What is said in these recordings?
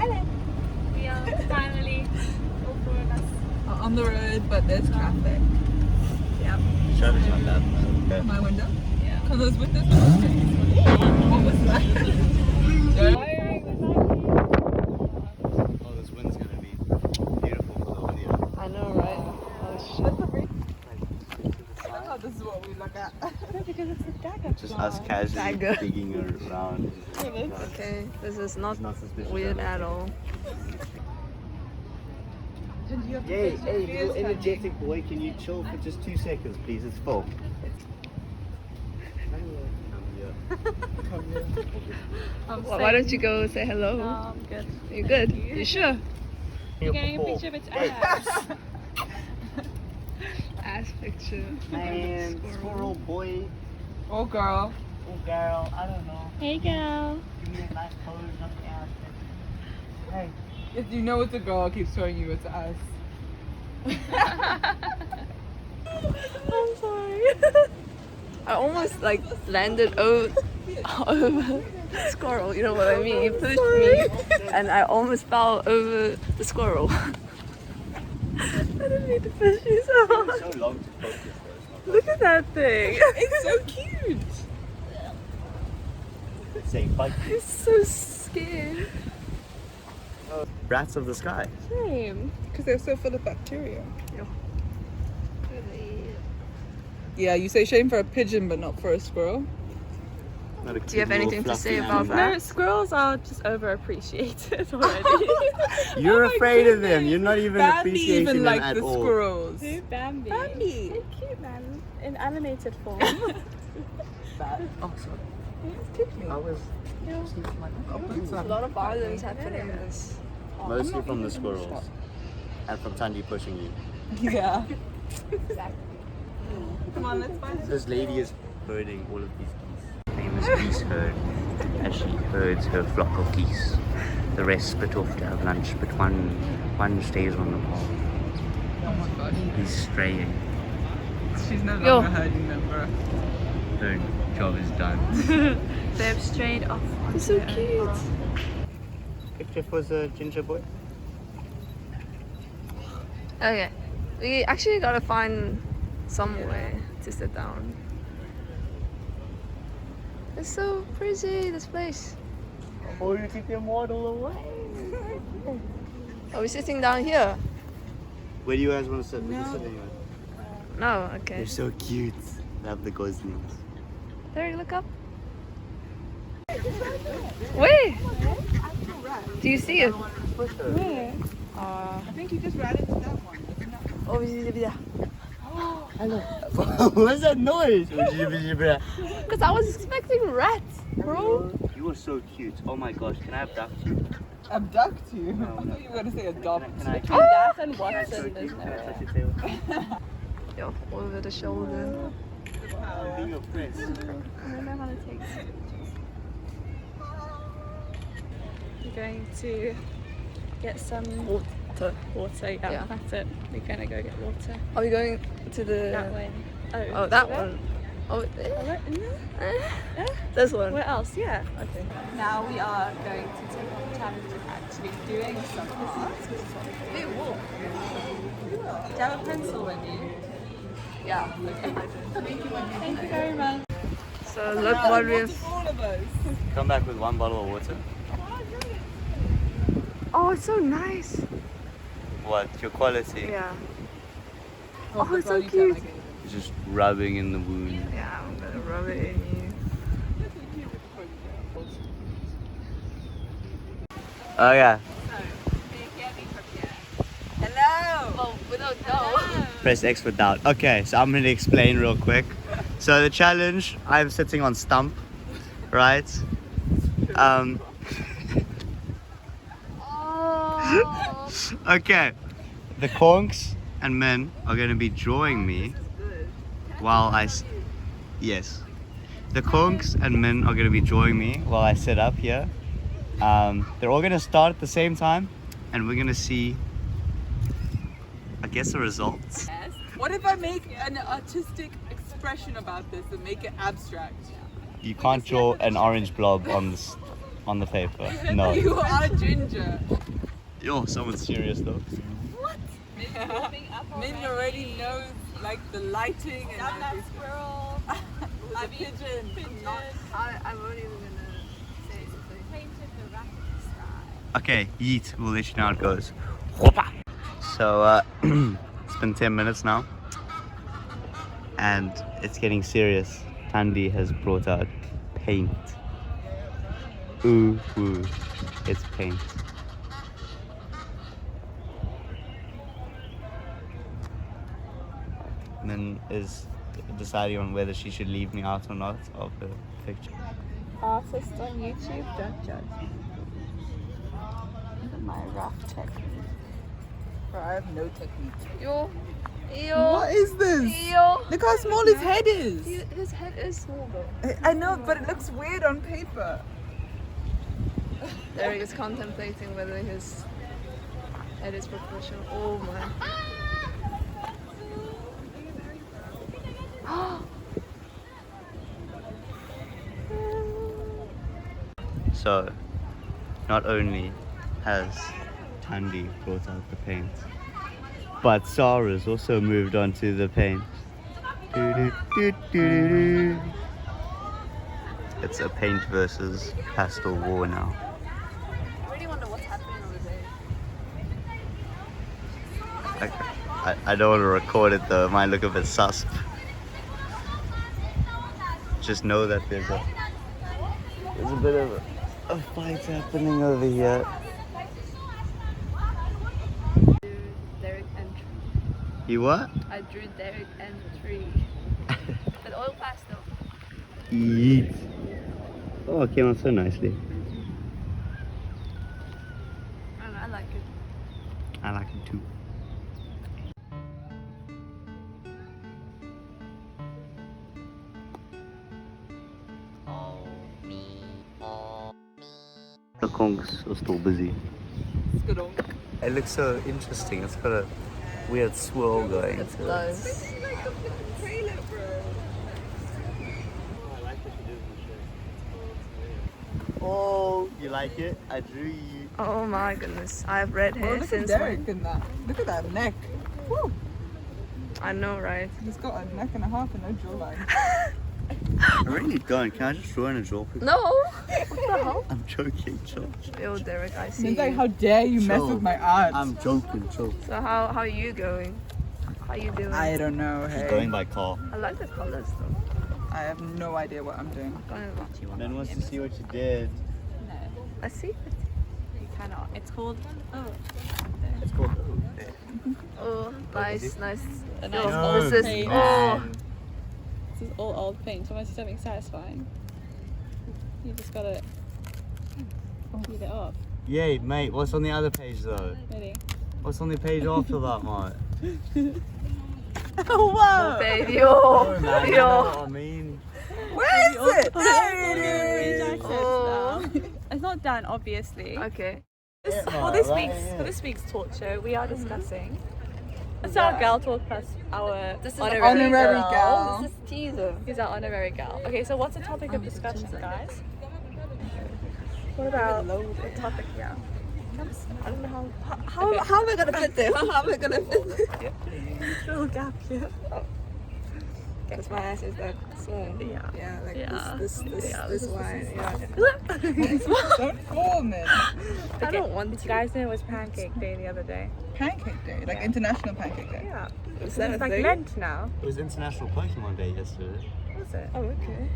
Hello. We are finally all four of us on the road, but there's traffic. Yeah. Traffic's not that bad. My window? Yeah. Come those windows? What was that? Oh, this wind's gonna be beautiful for the video. I know, right? Oh shit. Oh, this is what we look at. Because it's a dagger. Just us casually digging around. Okay, this is not suspicious weird at all. Hey, little energetic boy, can you chill for just 2 seconds, please? It's full. Why don't you go say hello? No, I'm good. You good? You sure? You're getting a picture of its ass. Ass picture. Man, squirrel boy. Oh girl. Oh girl, I don't know. Hey, girl. Give me a nice pose of the ass. Hey. If you know it's a girl, it keeps showing you it's us. I'm sorry. I almost like landed over the squirrel, you know what I mean? He pushed me and I almost fell over the squirrel. I didn't mean to push you so hard. It's so long to focus though. Look at that thing. It's so cute. Say bite. It's so scared. Rats of the sky. Shame. Because they're so full of bacteria. Yeah, you say shame for a pigeon but not for a squirrel. Not a Do you have anything to say about No, that? squirrels are just overappreciated already. You're Oh my afraid of them. goodness. You're not even Bambi appreciating even them like at the all. squirrels. Who? Bambi. Bambi. So cute, man. In animated form. Oh, sorry. I was A lot of violence happening in this. mostly from the squirrels and from Tandy pushing you. Yeah. Come on, let's find This lady is herding all of these geese. Famous geese herd, as she herds her flock of geese. The rest split off to have lunch, but one stays on the path. Oh my god. He's straying. She's no Yo. longer herding them, bro. Her job is done. They've strayed off. It's so cute. If Jeff was a ginger boy. Okay. We actually gotta find somewhere to sit down. It's so pretty, this place. Oh, you keep your model away. Are we sitting down here? Where do you guys want to sit? We can sit anywhere. No, okay. They're so cute. They have the goslings. There, look up. Where? Do you see it? Where? I think you just ran into that one. Oh, yeah. Hello. What's that noise? Because I was expecting rats, bro. You are so cute. Oh my gosh, can I abduct you? Abduct you? No, I no. thought you were going to say adopt. Can I Daff and can I Watson, stroke you? there's Can no I way. touch your tail? Yo, over the shoulder. I'm being oppressed. I don't know how to take pictures. We're going to get some Water. water. Yeah, that's it. We're going to go get water. Are we going to the... That way. Oh, that one. Oh, this one. Where else? Yeah. Okay. Now we are going to take on the challenge of actually doing some art, which is what we're doing. Do you have a pencil with you? Yeah. Okay. Thank you very much. So look what we've... All of us. Come back with 1 bottle of water. Oh, it's so nice. What? Your quality? Yeah. Oh, it's so cute. Just rubbing in the wound. Yeah, I'm gonna rub it in you. Oh yeah. Hello. Well, without no. Press X for doubt. Okay, so I'm going to explain real quick. So the challenge, I'm sitting on stump, right? Okay. The conks and men are going to be drawing me while yes. The conks and men are going to be drawing me while I sit up here. They're all going to start at the same time, and we're going to see, I guess, the results. What if I make an artistic expression about this and make it abstract? You can't draw an orange blob on the paper. No. You are ginger. Yo, someone's serious though. Min already knows like the lighting and Down that everything. squirrel. The pigeon. I'm not even gonna say anything. Painted the rapid sky. Okay, yeet. We'll let you know how it goes. So it's been 10 minutes now, and it's getting serious. Tandy has brought out paint. Ooh, ooh, it's paint. Min is deciding on whether she should leave me out or not of the picture. Artist on YouTube, don't judge. Look at my rough technique. Bro, I have no technique. Yo. What is this? Yo. Look how small his head is. His head is small though. I know, but it looks weird on paper. Derek is contemplating whether his head is proportional. Oh my. So, not only has Tandy brought out the paint, but Sarah's also moved on to the paint. Doo-doo-doo-doo-doo. It's a paint versus pastel war now. I really wonder what's happening over there. I don't want to record it though, it might look a bit sus. Just know that there's a bit of a fight happening over here. Derek and You what? I drew Derek and tree. With oil pastel. Yeet. Oh, it came out so nicely. I don't know, I like it. I like it too. The conchs are still busy. Skadonk. It looks so interesting. It's got a weird swirl going. It does. Oh, you like it? I drew you. Oh my goodness. I have red Oh, hair look at since Derek in that. Look at that neck. Woo. I know, right? He's got a neck and a half and no jawline. I really don't. Can I just draw in a draw? No! What the hell? I'm joking, chill. Yo, Derek, I see He's like, you. how dare you mess Chill. with my art? I'm joking, chill. So how are you going? How you doing? I don't know, She's hey. going by car. I like the colors though. I have no idea what I'm doing. I don't know what you want. Ben wants to see what you did. I see it. You cannot. It's called. Oh. It's called. Oh, nice. A nice No. old This is paint. oh. This is all old paint. So once you something satisfying, you just gotta heat it up. Yay, mate. What's on the other page though? Really. What's on the page after that, mate? Oh, wow! Baby, yo, Man, you know yo. what I mean? Where is it? There it is! Oh. It's not done, obviously. Okay. For this week's talk show, we are discussing. It's our gal talk plus our Honorary gal. This is teaser. He's our honorary gal. Okay, so what's the topic of discussion, guys? What about the topic here? I don't know how How am I gonna fit this? How am I gonna fit this? little gap here. Because my ass is that small. Yeah. Yeah, like Yeah. this wide. Yeah. Don't fall, man. I don't want Did to. you guys know it was Pancake Day the other day? Pancake Day, like International Pancake Day. Yeah. Is It's like Lent now. It was International Pokemon Day yesterday. Was it? Oh, okay.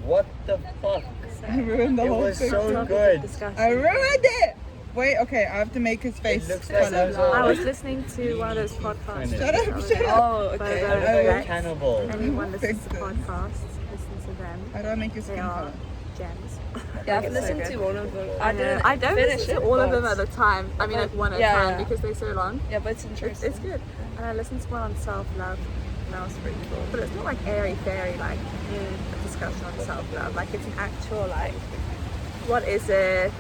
What the fuck? I ruined the It whole was thing. so good. I ruined it! Wait, okay, I have to make his face looks like colour. those are- I was listening to one of those podcasts. Shut up, shut up. Oh, By okay. the Rex. Cannibal. Anyone listens to Fix it. podcasts, listen to them. How do I make your skin They are colour? gems. Yeah, I've It's so listened good. to all of them. I don't finish listen to it, all of them but- at a time. I mean, like one at Yeah, a time yeah. because they're so long. Yeah, but it's It's interesting. good. And I listened to one on self-love. And that was pretty cool. But it's not like airy-fairy, like a discussion on self-love. Like it's an actual, like, what is it?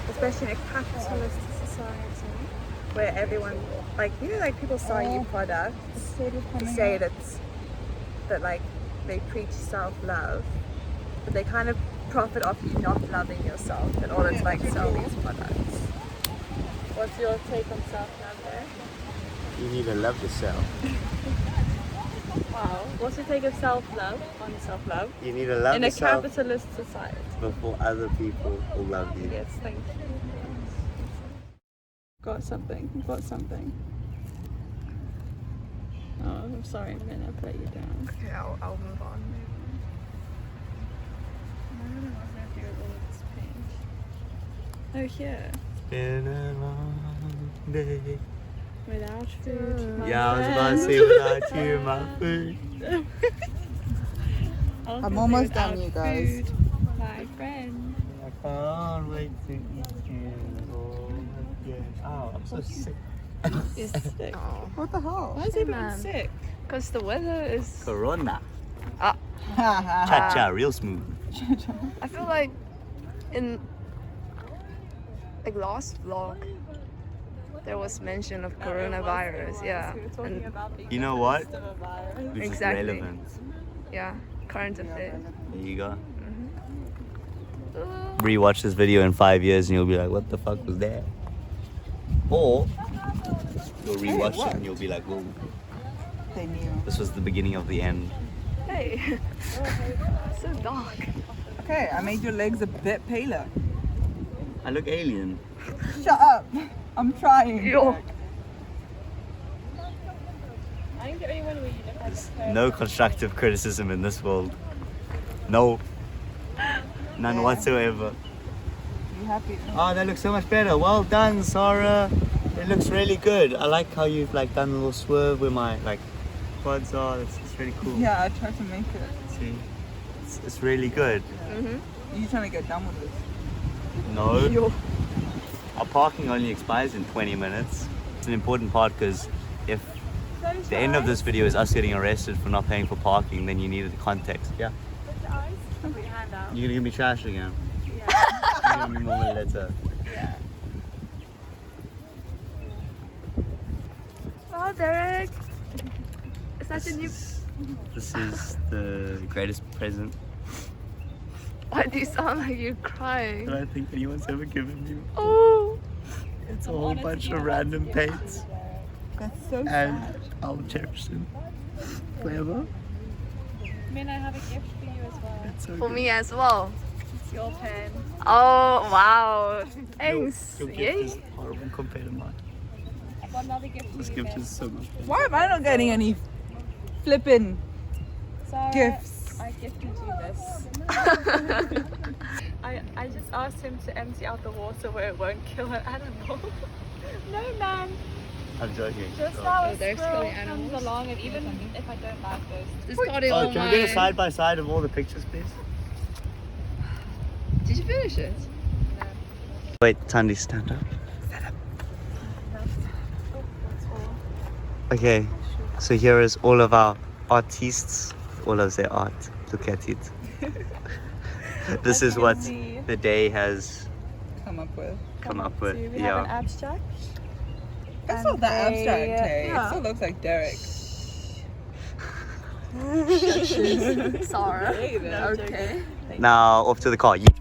Especially in a capitalist society where everyone, like, you know, like people sell you products to say that like they preach self-love, but they kind of profit off you not loving yourself in order to like sell these products. What's your take on self-love there? You need to love yourself. Wow. What's your take of self-love on self-love You need to love in a yourself capitalist society? before other people will love you. Yes, thank you. Got something. Got something. Oh, I'm sorry, I'm gonna put you down. Okay, I'll move on. I don't know what I'm gonna do with all of this paint. Oh, here. Been a long day. Without food. my Yeah, I was about to friend. say without you, my food. I'm almost done, you guys. Food, my friend. I can't wait to eat you. Oh, I'm so sick. Is sick. Oh, What the hell? Why is everyone man. sick? because the weather is. Corona. Ha Cha cha, real smooth. I feel like in like last vlog there was mention of coronavirus. Yeah, We were talking and about the You know what? effects of a virus. Which Exactly. is relevant. yeah, current affairs. There you go. Uh, Rewatch this video in 5 years and you'll be like, what the fuck was that? Or you'll rewatch it and you'll be like, whoa, They knew. this was the beginning of the end. Hey, so dark. Okay, I made your legs a bit paler. I look alien. Shut up. I'm trying. Yo. I didn't get anyone where you look like There's a no constructive criticism in this world. No. None Yeah. whatsoever. You happy? Oh, that looks so much better. Well done, Sarah. It looks really good. I like how you've like done a little swerve where my like quads are. It's really cool. Yeah, I tried to make it. See, it's really good. You trying to get done with this? No. Yo. Our parking only expires in 20 minutes. It's an important part because if the end of this video is us getting arrested for not paying for parking, then you needed the context. Yeah. Put your eyes. Put your hand out. You're gonna give me trash again. Yeah. You're gonna give me more later. Oh, Derek. Is that your new? This is the greatest present Why do you sound like you're crying? that I think anyone's ever given me. Oh. It's a whole bunch of random paints, That's so and sad. I'll cherish them forever. Min, I have a gift for you as well. It's so For good. me as well. It's your pen. Oh wow. Thanks. Your gift Yay. is horrible compared to mine. I've got another gift for This you. gift Min. is so much better. Why am I not getting any flipping Sarah, gifts? I gifted you this. I just asked him to empty out the water where it won't kill an animal. No man, I'm joking. just Oh. how a there's squirrel silly comes animals. along, and even if I don't like those, Just got it Oh, on can my... we get a side by side of all the pictures, please? Did you finish it? Wait, Tandy, stand up. Okay, so here is all of our artists, all of their art. Look at it. This is what the day has Come up with. come up with. We have an Yeah. abstract. It's And not that they, abstract, hey. yeah. It still looks like Derek. Sarah. No, Okay. Now off to the car. Yeet.